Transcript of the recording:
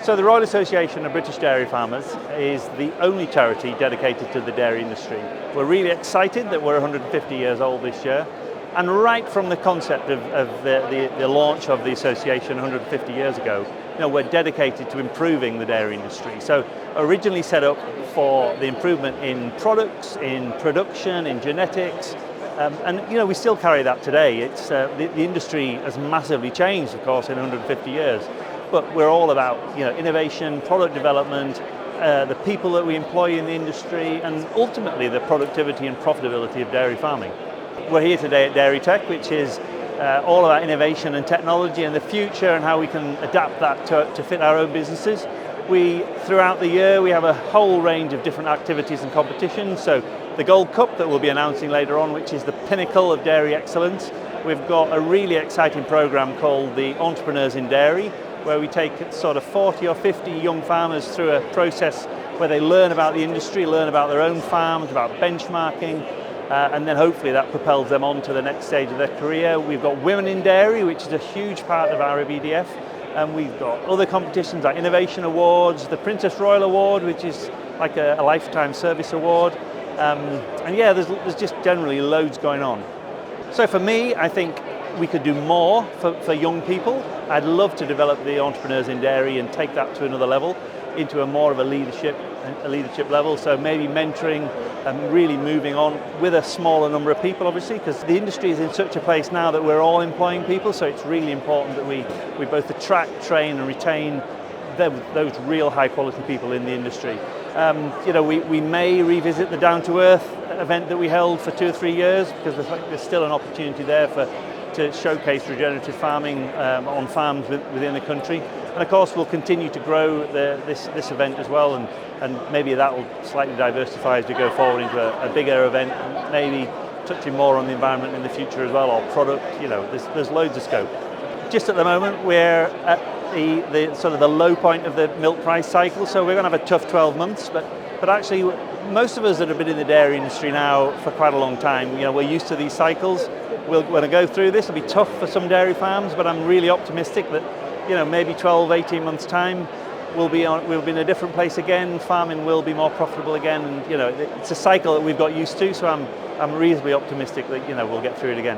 So the Royal Association of British Dairy Farmers is the only charity dedicated to the dairy industry. We're really excited that we're 150 years old this year, and right from the concept of the launch of the association 150 years ago, we're dedicated to improving the dairy industry. So originally set up for the improvement in products, in production, in genetics, and we still carry that today. It's the industry has massively changed, of course, in 150 years. But we're all about innovation, product development, the people that we employ in the industry, and ultimately the productivity and profitability of dairy farming. We're here today at Dairy Tech, which is all about innovation and technology and the future and how we can adapt that to fit our own businesses. Throughout the year, we have a whole range of different activities and competitions. So the Gold Cup that we'll be announcing later on, which is the pinnacle of dairy excellence. We've got a really exciting program called the Entrepreneurs in Dairy, where we take sort of 40 or 50 young farmers through a process where they learn about the industry, learn about their own farms, about benchmarking, and then hopefully that propels them on to the next stage of their career. We've got Women in Dairy, which is a huge part of our RABDF, and we've got other competitions like Innovation Awards, the Princess Royal Award, which is like a lifetime service award, and yeah, there's just generally loads going on. So for me, I think we could do more for young people. I'd love to develop the Entrepreneurs in Dairy and take that to another level, into a more of a leadership level. So maybe mentoring and really moving on with a smaller number of people, obviously, because the industry is in such a place now that we're all employing people. So it's really important that we both attract, train, and retain those real high quality people in the industry. We may revisit the Down to Earth event that we held for 2 or 3 years, because there's still an opportunity there to showcase regenerative farming on farms within the country. And of course we'll continue to grow this event as well, and maybe that will slightly diversify as we go forward into a bigger event, maybe touching more on the environment in the future as well, or product. There's loads of scope. Just at the moment we're at the sort of the low point of the milk price cycle, so we're going to have a tough 12 months, but actually most of us that have been in the dairy industry now for quite a long time, we're used to these cycles. We're going to go through this. It'll be tough for some dairy farms, but I'm really optimistic that maybe 12, 18 months time we'll be in a different place again. Farming will be more profitable again, and it's a cycle that we've got used to, so I'm reasonably optimistic that we'll get through it again.